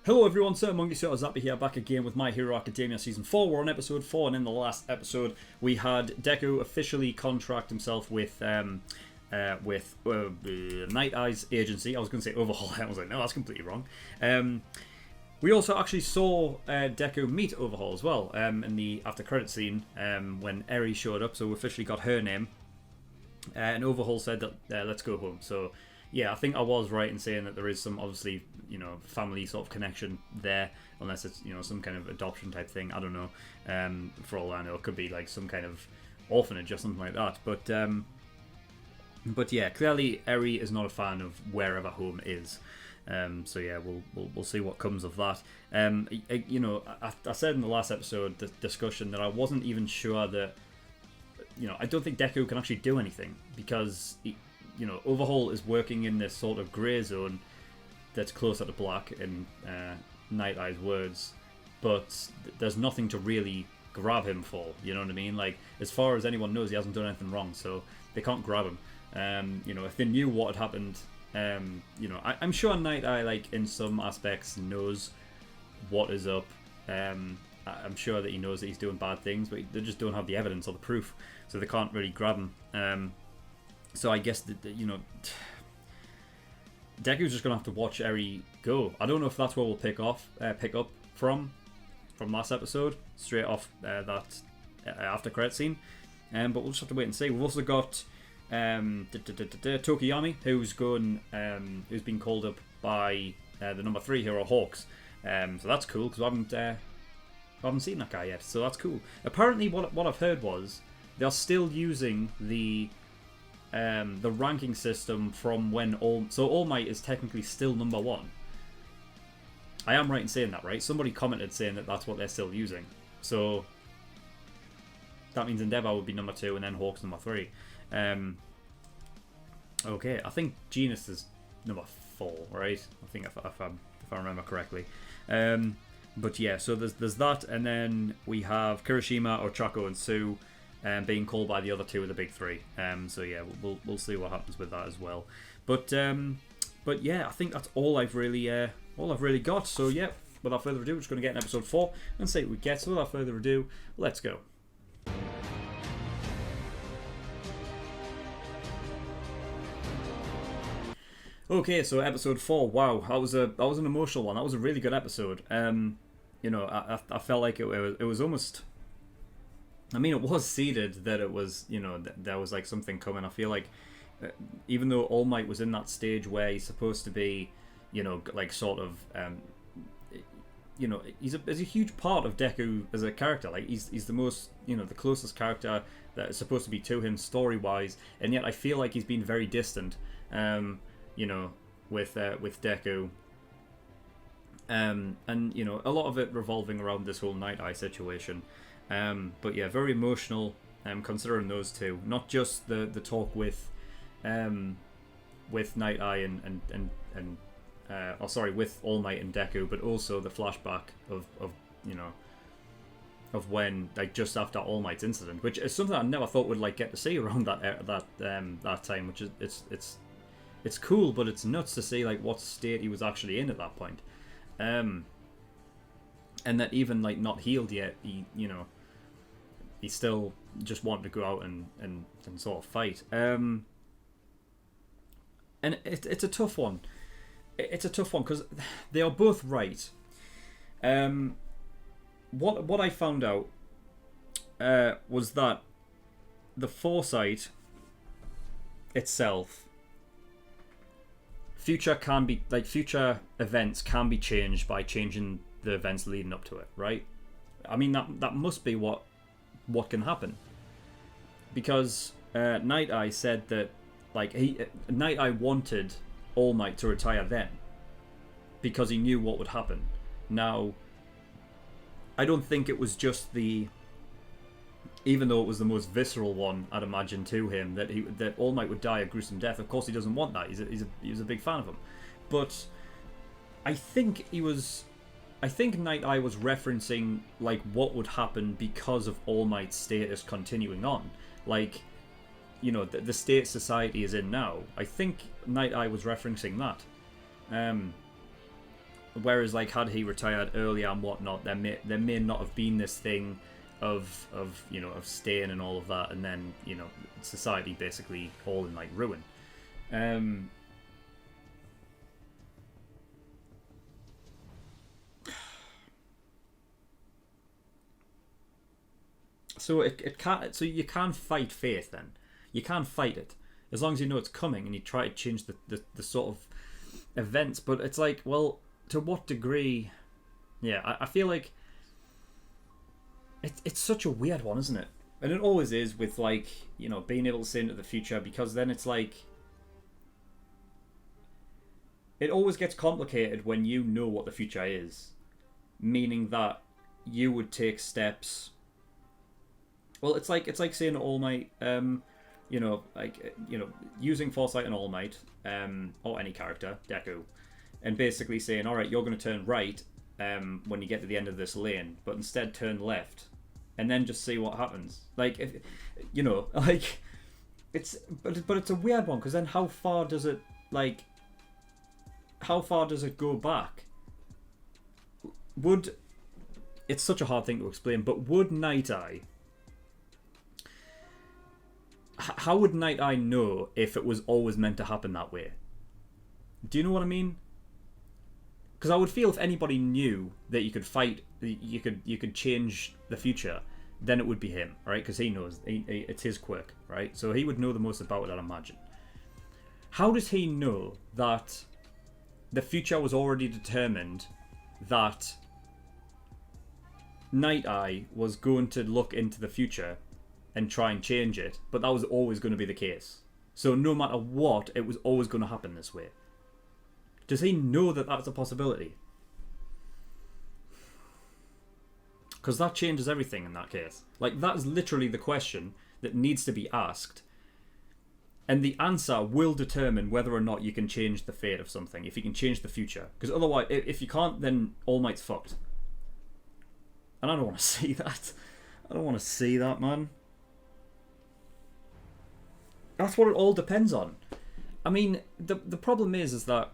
Hello everyone, SirMonkeySuit Zappy here, back again with My Hero Academia Season 4. We're on Episode 4, and in the last episode we had Deku officially contract himself with Night Eye's agency. I was going to say Overhaul, I was like, no, that's completely wrong. We also actually saw Deku meet Overhaul as well in the after credit scene when Eri showed up, so we officially got her name. And Overhaul said that let's go home. So yeah, I think I was right in saying that there is some, obviously, family sort of connection there, unless it's, some kind of adoption type thing. I don't know. For all I know, it could be like some kind of orphanage or something like that. But yeah, clearly Eri is not a fan of wherever home is. So yeah, we'll see what comes of that. I said in the last episode, the discussion, that I wasn't even sure that, I don't think Deku can actually do anything because Overhaul is working in this sort of grey zone that's closer to black, in Night Eye's words, but there's nothing to really grab him for, you know what I mean? Like, as far as anyone knows, he hasn't done anything wrong, so they can't grab him. If they knew what had happened, I'm sure Night Eye, like, in some aspects knows what is up. I'm sure that he knows that he's doing bad things, but they just don't have the evidence or the proof, so they can't really grab him. So I guess Deku's just gonna have to watch Eri go. I don't know if that's where we'll pick up from last episode, straight off that after credit scene. But we'll just have to wait and see. We've also got Tokiyami, who's been called up by the number 3 hero Hawks. So that's cool because I haven't seen that guy yet. So that's cool. Apparently, what I've heard was they're still using the ranking system from when All Might is technically still number 1. I am right in saying that, right? Somebody commented saying that that's what they're still using. So that means Endeavor would be number 2 and then Hawk's number 3. Okay, I think Genus is number 4, right? I think if I remember correctly. But yeah, so there's that, and then we have Kirishima, Ochako, and Sue being called by the other 2 of the big 3. So yeah, we'll see what happens with that as well. But yeah, I think that's all I've really got. So yeah, without further ado, we're just going to get in episode 4 and see what we get. So without further ado, let's go. Okay, so episode 4. Wow, that was an emotional one. That was a really good episode. I felt like it was almost. I mean, it was seeded that it was, there was like something coming. I feel like, even though All Might was in that stage where he's supposed to be, like sort of, he's a huge part of Deku as a character. Like he's the most, the closest character that is supposed to be to him story wise, and yet I feel like he's been very distant, with Deku. And a lot of it revolving around this whole Night Eye situation. But yeah, very emotional. Considering those two, not just the talk with Night Eye with All Might and Deku, but also the flashback of when, like, just after All Might's incident, which is something I never thought would like get to see around that time. Which is it's cool, but it's nuts to see like what state he was actually in at that point. And that even like not healed yet, he still just wanted to go out and sort of fight. And it's a tough one. It's a tough one because they are both right. What I found out was that the Foresight itself, future events can be changed by changing the events leading up to it, right? I mean, that must be what can happen, because Night Eye said that, like, Night Eye wanted All Might to retire then because he knew what would happen. Now, I don't think it was just even though it was the most visceral one, I'd imagine, to him, that All Might would die a gruesome death. Of course, he doesn't want that. He was a big fan of him, but I think Night Eye was referencing like what would happen because of All Might's status continuing on, like, the state society is in now. I think Night Eye was referencing that. Whereas, like, had he retired earlier and whatnot, there may not have been this thing of staying and all of that, and then society basically all in like ruin. So it can't. So you can't fight fate. Then you can't fight it as long as you know it's coming and you try to change the sort of events. But it's like, well, to what degree? Yeah, I feel like it's such a weird one, isn't it? And it always is with, like, being able to see into the future, because then it's like it always gets complicated when you know what the future is, meaning that you would take steps. Well, it's like saying to All Might, using Foresight and All Might, or any character, Deku, and basically saying, all right, you're going to turn right when you get to the end of this lane, but instead turn left, and then just see what happens. Like, but it's a weird one, because then how far does it go back? It's such a hard thing to explain, but would Night Eye? How would Night Eye know if it was always meant to happen that way? Do you know what I mean? Because I would feel if anybody knew that you could fight, you could change the future, then it would be him, right? Because he knows, it's his quirk, right? So he would know the most about it, I'd imagine. How does he know that the future was already determined, that Night Eye was going to look into the future and try and change it, but that was always going to be the case? So no matter what, it was always going to happen this way. Does he know that that's a possibility? Because that changes everything in that case. Like, that is literally the question that needs to be asked. And the answer will determine whether or not you can change the fate of something, if you can change the future. Because otherwise, if you can't, then All Might's fucked. And I don't want to see that. I don't want to see that, man. That's what it all depends on. I mean, the problem is that...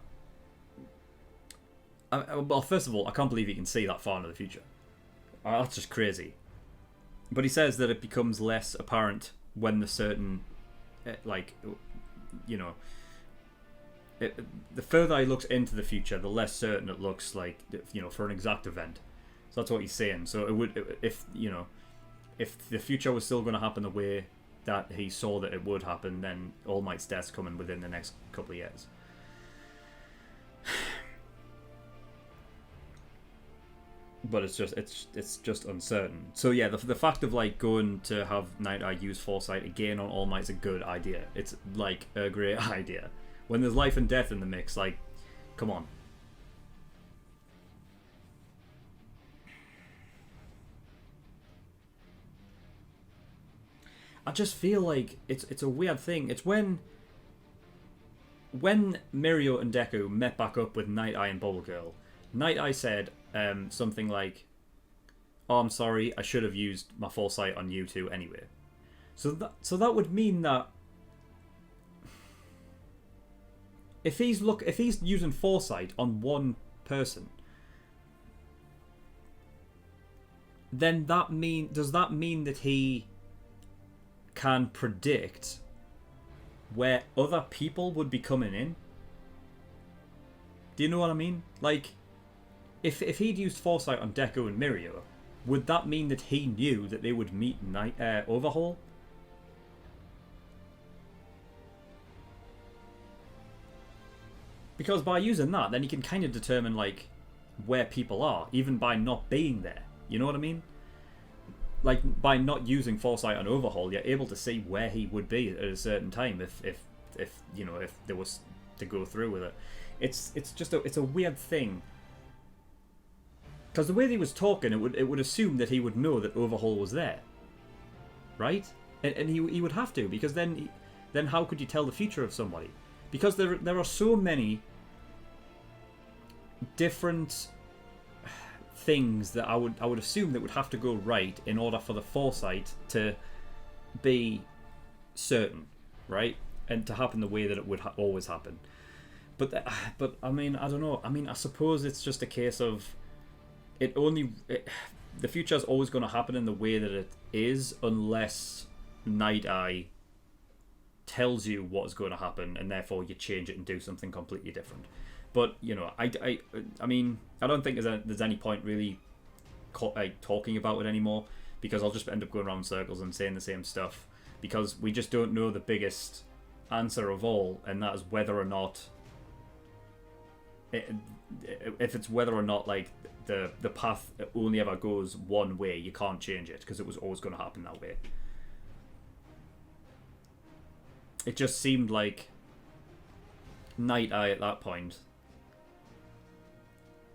well, first of all, I can't believe he can see that far into the future. That's just crazy. But he says that it becomes less apparent when the certain... the further he looks into the future, the less certain it looks, like, for an exact event. So that's what he's saying. So it would, if the future was still going to happen the way that he saw that it would happen, then All Might's death's coming within the next couple of years. But it's just uncertain. So yeah, the fact of, like, going to have Night Eye use Foresight again on All Might's a good idea. It's like a great idea. When there's life and death in the mix, like, come on. I just feel like it's a weird thing. It's when Miro and Deku met back up with Night Eye and Bubble Girl, Night Eye said something like, "Oh, I'm sorry, I should have used my Foresight on you two anyway." So that would mean that if he's using Foresight on one person, then does that mean that he can predict where other people would be coming in? Do you know what I mean? Like, if he'd used Foresight on Deku and Miro, would that mean that he knew that they would meet Overhaul? Because by using that, then he can kind of determine, like, where people are, even by not being there. You know what I mean? Like, by not using Foresight on Overhaul, you're able to see where he would be at a certain time if there was to go through with it. It's a weird thing. Because the way that he was talking, it would assume that he would know that Overhaul was there, right? And he would have to, because then how could you tell the future of somebody? Because there are so many different things that I would assume that would have to go right in order for the Foresight to be certain, right? And to happen the way that it would always happen. but I mean, I don't know. I mean, I suppose it's just a case of the future is always going to happen in the way that it is, unless Night Eye tells you what's going to happen, and therefore you change it and do something completely different. But you know, I mean, I don't think there's any point really talking about it anymore, because I'll just end up going around in circles and saying the same stuff, because we just don't know the biggest answer of all, and that is whether or not if it's whether or not like the path only ever goes one way. You can't change it because it was always going to happen that way. It just seemed like Night Eye at that point,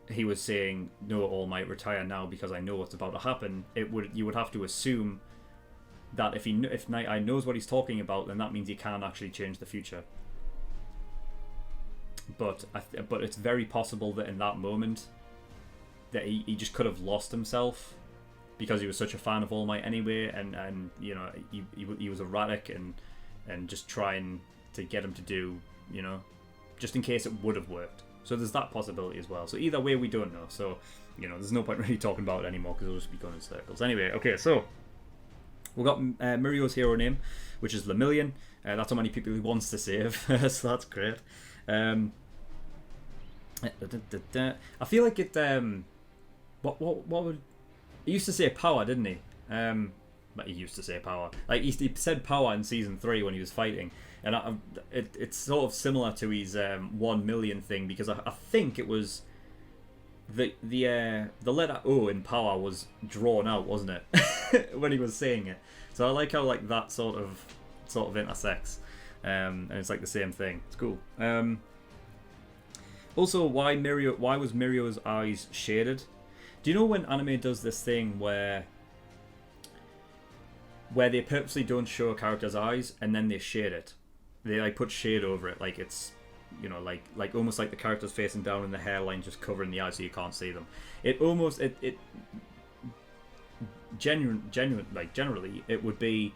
he was saying, no, All Might, retire now because I know what's about to happen. You would have to assume that if Night Eye knows what he's talking about, then that means he can actually change the future. But it's very possible that in that moment that he just could have lost himself, because he was such a fan of All Might anyway, and you know, he was erratic and just trying to get him to do, you know, just in case it would have worked. So there's that possibility as well. So either way, we don't know. So, you know, there's no point really talking about it anymore because it'll just be going in circles. Anyway, okay, so we've got Mirio's hero name, which is Lemillion. That's how many people he wants to save, so that's great. I feel like it. What would he used to say power, didn't he? But he used to say power. Like he said power in season 3 when he was fighting, and it's sort of similar to his 1 million thing, because I think it was the letter O in power was drawn out, wasn't it, when he was saying it. So I like how like that sort of intersects, and it's like the same thing. It's cool. Also, why was Mirio's eyes shaded? Do you know when anime does this thing where they purposely don't show a character's eyes and then they shade it? They like put shade over it, like it's, you know, like almost like the character's facing down and the hairline just covering the eyes so you can't see them. Generally it would be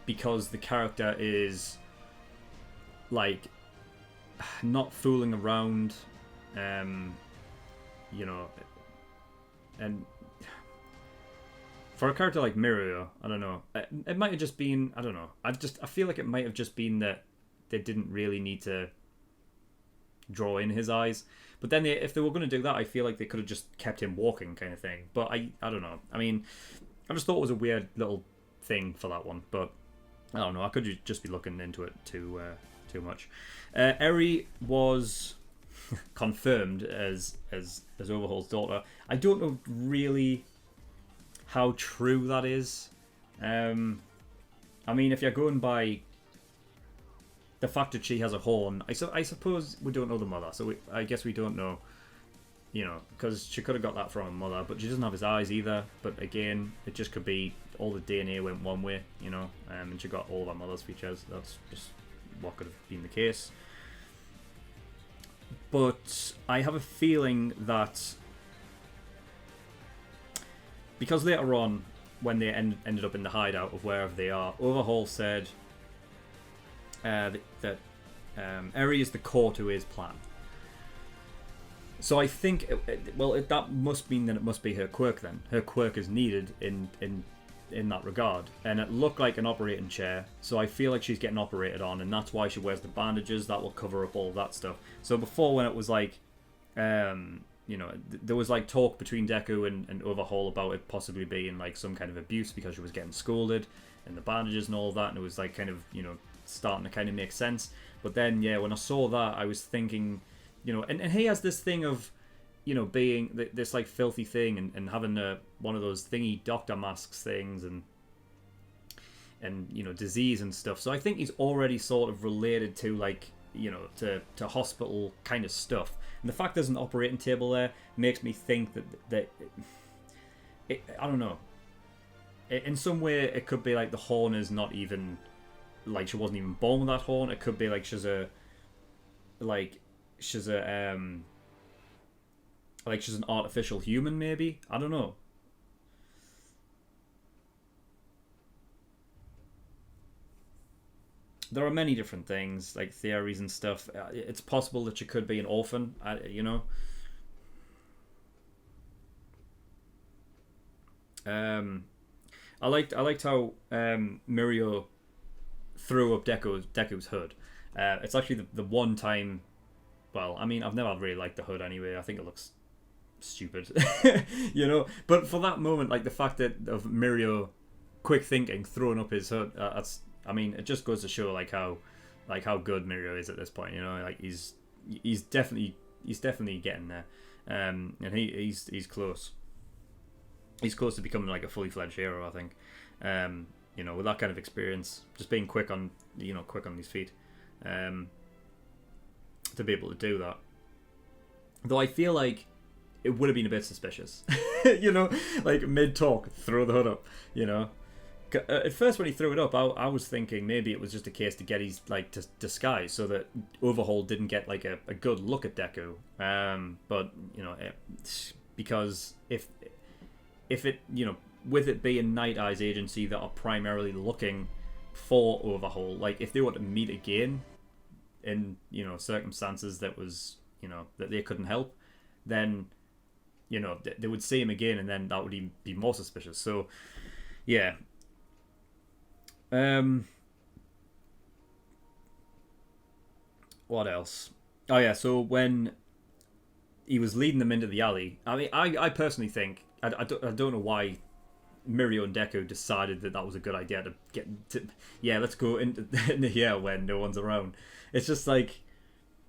because the character is like not fooling around, you know, and for a character like Miro, I don't know, it might have just been, I don't know, I feel like it might have just been that they didn't really need to draw in his eyes. But then if they were going to do that, I feel like they could have just kept him walking, kind of thing. But I don't know. I mean, I just thought it was a weird little thing for that one. But I don't know. I could just be looking into it too much. Eri was confirmed as Overhaul's daughter. I don't know really how true that is. I mean, if you're going by the fact that she has a horn, I suppose we don't know the mother, so I guess we don't know, you know, because she could have got that from her mother, but she doesn't have his eyes either. But again, it just could be all the DNA went one way, you know, and she got all of her mother's features. That's just what could have been the case. But I have a feeling that because later on, when they ended up in the hideout of wherever they are, Overhaul said that Eri is the core to his plan. So I think, that must mean that it must be her quirk then. Her quirk is needed in that regard. And it looked like an operating chair, so I feel like she's getting operated on, and that's why she wears the bandages. That will cover up all that stuff. So before, when it was like, you know, there was like talk between Deku and Overhaul about it possibly being like some kind of abuse because she was getting scolded, and the bandages and all that, and it was like kind of, you know, starting to kind of make sense. But then, yeah, when I saw that, I was thinking, you know, and he has this thing of, you know, being this like filthy thing and having one of those thingy doctor masks things and you know, disease and stuff. So I think he's already sort of related to, like, you know, to hospital kind of stuff. And the fact there's an operating table there makes me think that I don't know. In some way, it could be like the horn is not even, like, she wasn't even born with that horn. It could be like she's an artificial human, maybe. I don't know. there are many different things, like theories and stuff. It's possible that she could be an orphan, you know. I liked how Miro threw up Deku's hood. It's actually the one time. Well, I mean, I've never really liked the hood anyway. I think it looks stupid, you know. But for that moment, like the fact that of Miro, quick thinking, throwing up his hood. That's. I mean, it just goes to show like how good Miro is at this point. You know, like he's definitely getting there, and he's close. He's close to becoming like a fully fledged hero, I think. You know, with that kind of experience, just being quick on these feet. To be able to do that. Though I feel like it would have been a bit suspicious. You know, like mid-talk, throw the hood up, you know. At first when he threw it up, I was thinking maybe it was just a case to get his, like, disguise so that Overhaul didn't get, like, a good look at Deku. But, you know, because if it, you know, with it being Night Eye's agency that are primarily looking for Overhaul, like, if they were to meet again in, you know, circumstances that was, you know, that they couldn't help, then, you know, they would see him again, and then that would even be more suspicious. So, yeah. What else? Oh yeah, so when he was leading them into the alley, I mean, I personally think, I don't know why Miro and Deku decided that was a good idea to get to, yeah, let's go into here when no one's around. It's just like,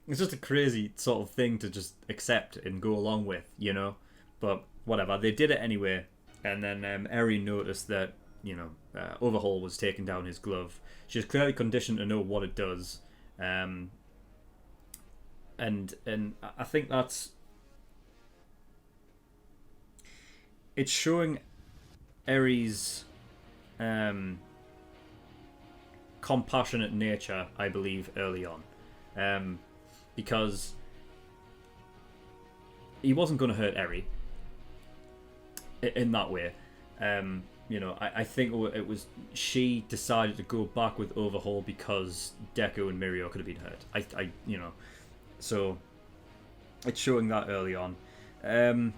it's just a crazy sort of thing to just accept and go along with, you know. But whatever, they did it anyway. And then Eri noticed that, you know, Overhaul was taking down his glove. She's clearly conditioned to know what it does. And I think it's showing Eri's compassionate nature, I believe, early on, because he wasn't going to hurt Eri in that way. You know, I think it was she decided to go back with Overhaul because Deku and Miro could have been hurt. I you know, so it's showing that early on. And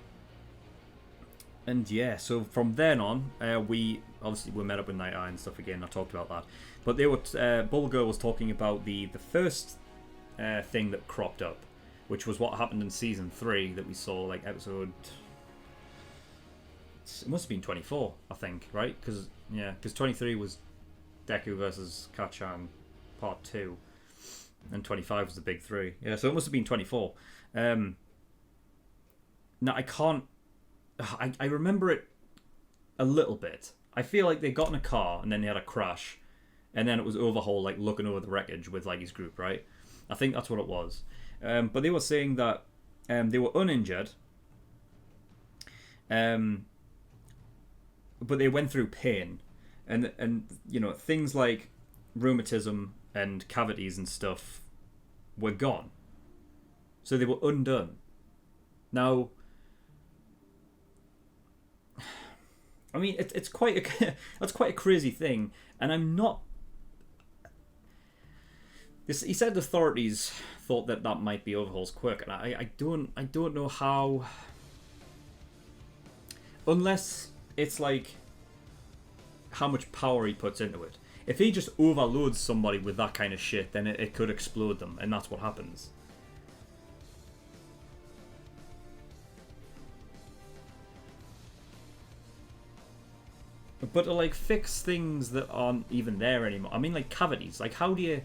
yeah, so from then on, we met up with Night Eye and stuff again. I talked about that, but they were Bulgur was talking about the first thing that cropped up, which was what happened in season 3 that we saw, like episode. It must have been 24, I think, right? Because 23 was Deku versus Kachan part 2, and 25 was the big 3. Yeah, so it must have been 24. Now I can't. I remember it a little bit. I feel like they got in a car and then they had a crash, and then it was Overhaul like looking over the wreckage with like his group, right? I think that's what it was. But they were saying that they were uninjured, but they went through pain, and you know, things like rheumatism and cavities and stuff were gone, so they were undone. Now, I mean, it's quite that's quite a crazy thing, and I'm not. He said the authorities thought that might be Overhaul's quirk, and I don't know how, unless it's like how much power he puts into it. If he just overloads somebody with that kind of shit, then it could explode them, and that's what happens. But to like fix things that aren't even there anymore. I mean, like cavities. Like, how do you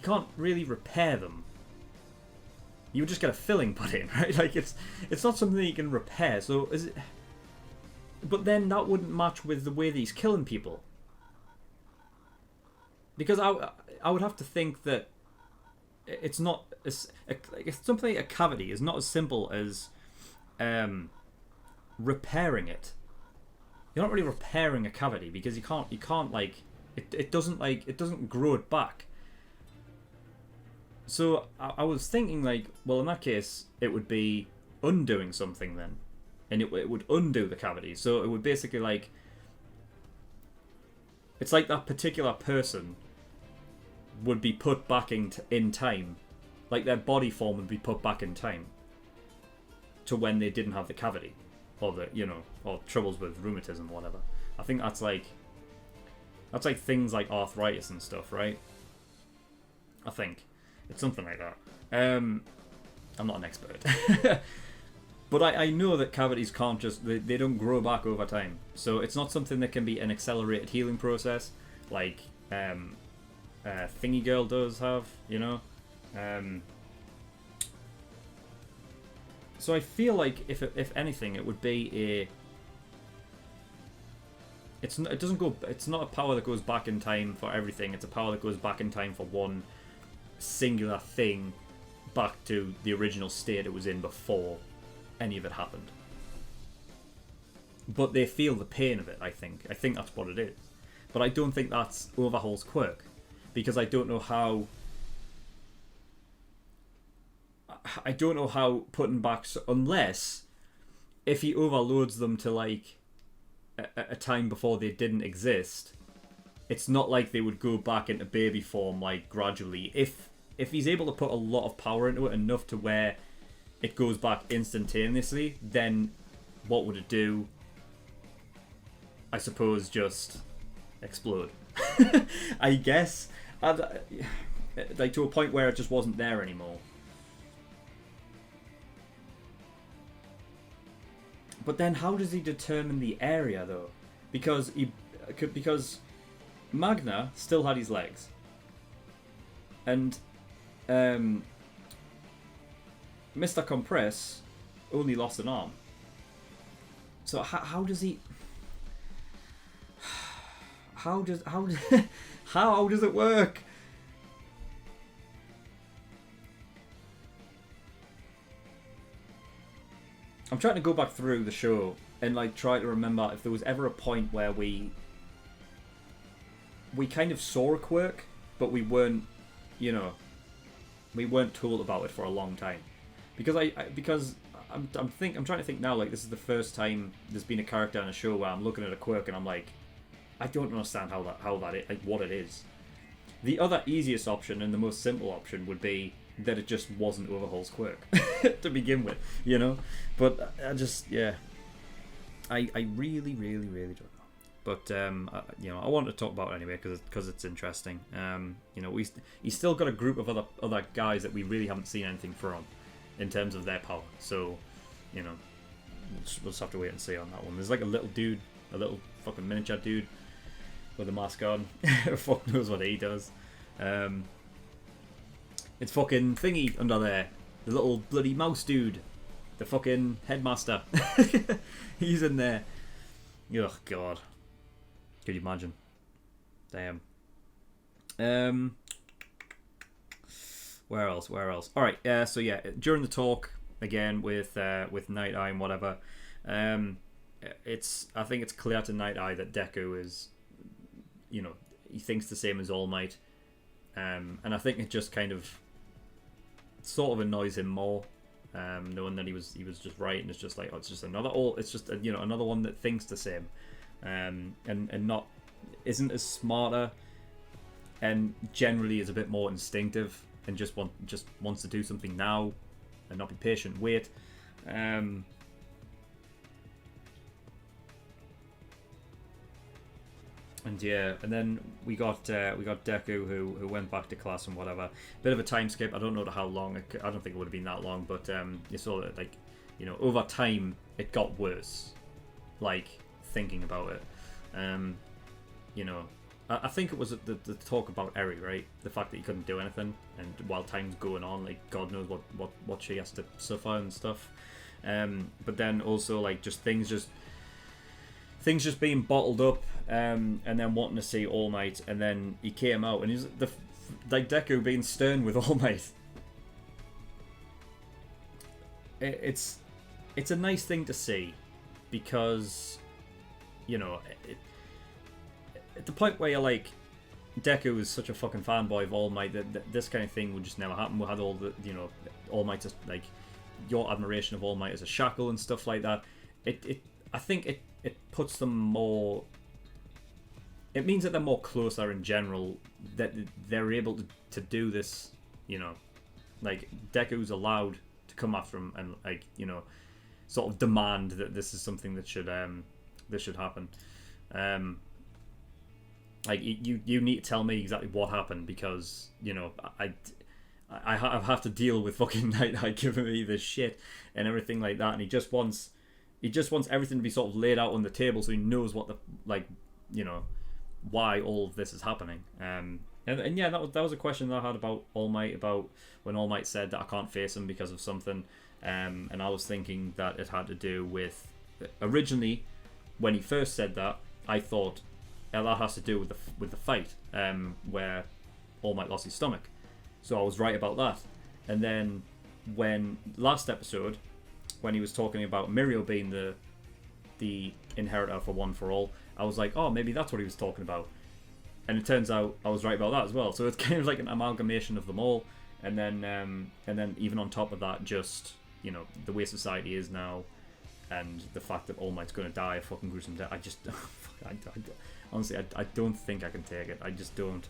can't really repair them. You would just get a filling put in, right? Like, it's not something that you can repair. So is it? But then that wouldn't match with the way that he's killing people. Because I would have to think that it's not something like a cavity is not as simple as repairing it. You're not really repairing a cavity because you can't like it doesn't grow it back. So I was thinking, like, well, in that case it would be undoing something then, and it would undo the cavity. So it would basically, like, it's like that particular person would be put back in time. Like, their body form would be put back in time to when they didn't have the cavity, or or troubles with rheumatism or whatever. I think that's like things like arthritis and stuff, right? I think it's something like that. I'm not an expert, but I know that cavities can't just they don't grow back over time. So it's not something that can be an accelerated healing process like Thingy Girl does have, So I feel like if anything, it would be it's not a power that goes back in time for everything. It's a power that goes back in time for one singular thing, back to the original state it was in before any of it happened. But they feel the pain of it. I think that's what it is. But I don't think that's Overhaul's quirk, because I don't know how putting back, unless if he overloads them to like a time before they didn't exist, it's not like they would go back into baby form like gradually. If he's able to put a lot of power into it, enough to where it goes back instantaneously, then what would it do? I suppose just explode. I guess. Like to a point where it just wasn't there anymore. But then how does he determine the area though? Because Magna still had his legs. And Mr. Compress only lost an arm. So how does he... How does it work? I'm trying to go back through the show and like try to remember if there was ever a point where we kind of saw a quirk, but we weren't told about it for a long time. Because I'm trying to think now, like this is the first time there's been a character in a show where I'm looking at a quirk and I'm like, I don't understand what it is. The other easiest option and the most simple option would be that it just wasn't Overhaul's quirk to begin with, But I really, really, really don't know. But I wanted to talk about it anyway because it's interesting. He's still got a group of other guys that we really haven't seen anything from in terms of their power. So, we'll just have to wait and see on that one. There's like a little fucking miniature dude with a mask on. Fuck knows what he does. It's fucking Thingy under there. The little bloody mouse dude. The fucking headmaster. He's in there. Oh, God. Could you imagine? Damn. Where else? Alright, so yeah, during the talk, again, with Night Eye and whatever, I think it's clear to Night Eye that Deku is, he thinks the same as All Might. And I think it just kind of sort of annoys him more, knowing that he was just right, and it's just like, it's just another another one that thinks the same, and not isn't as smarter, and generally is a bit more instinctive and just wants to do something now and not be patient, wait. And yeah, and then we got Deku who went back to class and whatever. Bit of a time skip. I don't know how long. I don't think it would have been that long, but you saw that over time it got worse. Like thinking about it, I think it was the talk about Eri, right? The fact that he couldn't do anything, and while time's going on, like God knows what she has to suffer and stuff. But then also like things just being bottled up, and then wanting to see All Might, and then he came out and he's like Deku being stern with All Might. It's a nice thing to see, because at the point where you're like, Deku is such a fucking fanboy of All Might that this kind of thing would just never happen. We had all the All Might, like your admiration of All Might as a shackle and stuff like that. I think it puts them more it means that they're more closer in general, that they're able to do this, you know, like Deku's allowed to come after him and, like, you know, sort of demand that this is something that should happen. Like, you need to tell me exactly what happened, because, you know, I have to deal with fucking Night Eye giving me this shit and everything like that, and he just wants everything to be sort of laid out on the table so he knows what the, like, you know, why all of this is happening. And yeah, that was a question that I had about All Might, about when All Might said that I can't face him because of something, and I was thinking that it had to do with, originally when he first said that, I thought that has to do with the fight, where All Might lost his stomach. So I was right about that. And then when last episode, when he was talking about Miro being the inheritor for One for All, I was like, oh, maybe that's what he was talking about. And it turns out I was right about that as well. So it's kind of like an amalgamation of them all. And then even on top of that, just, you know, the way society is now, and the fact that All Might's going to die a fucking gruesome death. I just, honestly, I don't think I can take it. I just don't.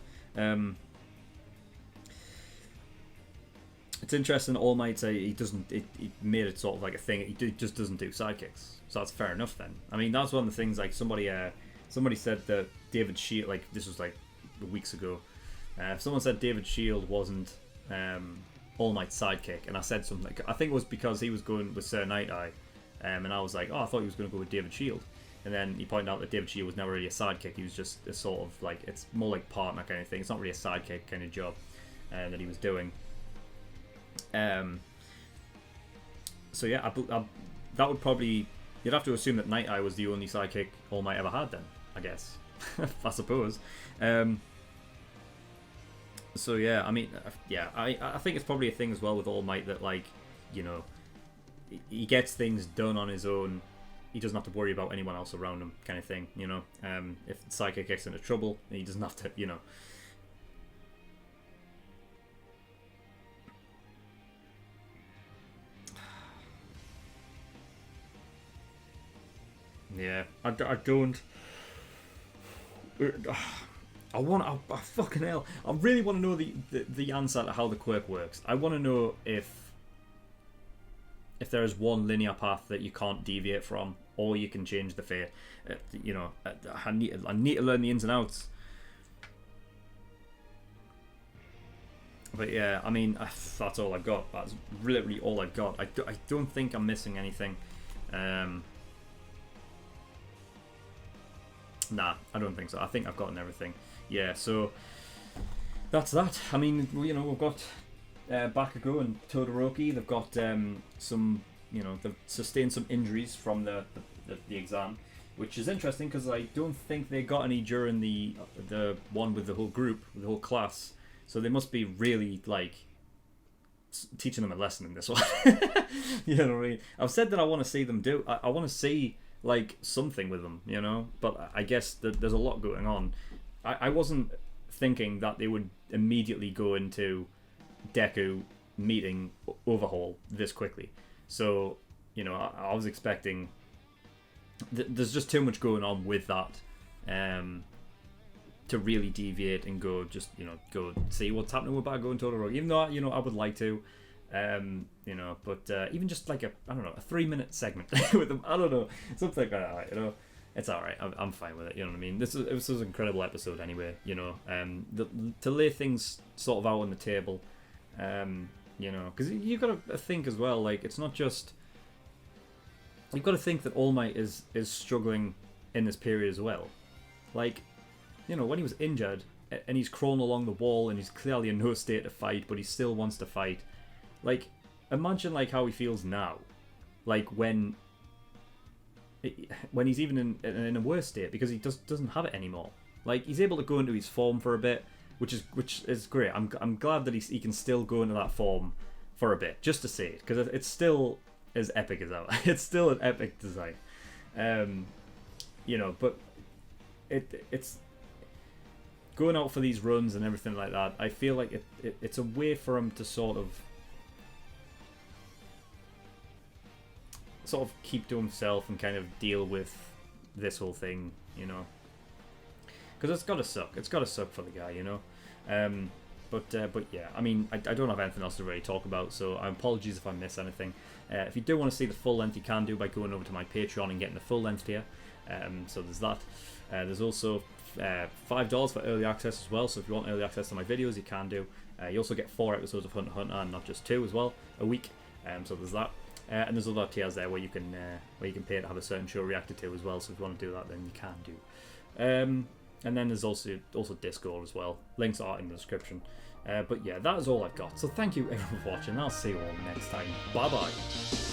It's interesting. All Might say he doesn't. He made it sort of like a thing. He just doesn't do sidekicks. So that's fair enough then. I mean, that's one of the things. Like somebody said that David Shield. Like this was like weeks ago. Someone said David Shield wasn't All Might's sidekick, and I said something like, I think it was because he was going with Sir Night Eye, and I was like, oh, I thought he was going to go with David Shield. And then he pointed out that David Shield was never really a sidekick. He was just a sort of like, it's more like partner kind of thing. It's not really a sidekick kind of job that he was doing. So yeah, that would probably, you'd have to assume that Night Eye was the only sidekick All Might ever had then, I guess. I suppose. So yeah, I mean, yeah, I think it's probably a thing as well with All Might that, like, you know, he gets things done on his own. He doesn't have to worry about anyone else around him, kind of thing, you know. If the sidekick gets into trouble, he doesn't have to, you know. Yeah, I don't. I fucking hell. I really want to know the answer to how the quirk works. I want to know if there is one linear path that you can't deviate from, or you can change the fate. You know, I need to learn the ins and outs. But yeah, I mean, that's all I've got. That's literally all I've got. I don't think I'm missing anything. Nah, I don't think so. I think I've gotten everything. Yeah, so that's that. I mean, you know, we've got Bakugo and Todoroki. They've got some, you know, they've sustained some injuries from the exam, which is interesting because I don't think they got any during the one with the whole group, with the whole class. So they must be really, like, teaching them a lesson in this one. You know what I mean? I've said that I want to see them do. I want to see, like, something with them, you know, but I guess that there's a lot going on. I wasn't thinking that they would immediately go into Deku meeting Overhaul this quickly. So, you know, I was expecting there's just too much going on with that to really deviate and go see what's happening with Bakugo and Todoroki, even though, you know, I would like to. You know, but even just like a 3-minute segment with them, I don't know, something like that, you know, it's alright. I'm fine with it, you know what I mean. This was an incredible episode anyway, you know, to lay things sort of out on the table, you know, because you've got to think as well, like, it's not just, you've got to think that All Might is struggling in this period as well. Like, you know, when he was injured and he's crawling along the wall and he's clearly in no state to fight, but he still wants to fight. Like, imagine, like, how he feels now, like when he's even in a worse state, because he doesn't have it anymore. Like, he's able to go into his form for a bit, which is great. I'm glad that he can still go into that form for a bit, just to see it, because it's still as epic as that. It's still an epic design, you know. But it's going out for these runs and everything like that. I feel like it's a way for him to sort of keep to himself and kind of deal with this whole thing, you know. because it's gotta suck. It's gotta suck for the guy, you know. But yeah, I mean, I don't have anything else to really talk about, so apologies if I miss anything. If you do want to see the full length, you can do by going over to my Patreon and getting the full length here. So there's that. There's also $5 for early access as well, so if you want early access to my videos, you can do. You also get 4 episodes of Hunter x Hunter and not just 2 as well a week. So there's that. And there's other tiers there where you can pay to have a certain show reacted to as well. So if you want to do that, then you can do. And then there's also Discord as well. Links are in the description. But yeah, that is all I've got. So thank you everyone for watching. I'll see you all next time. Bye bye.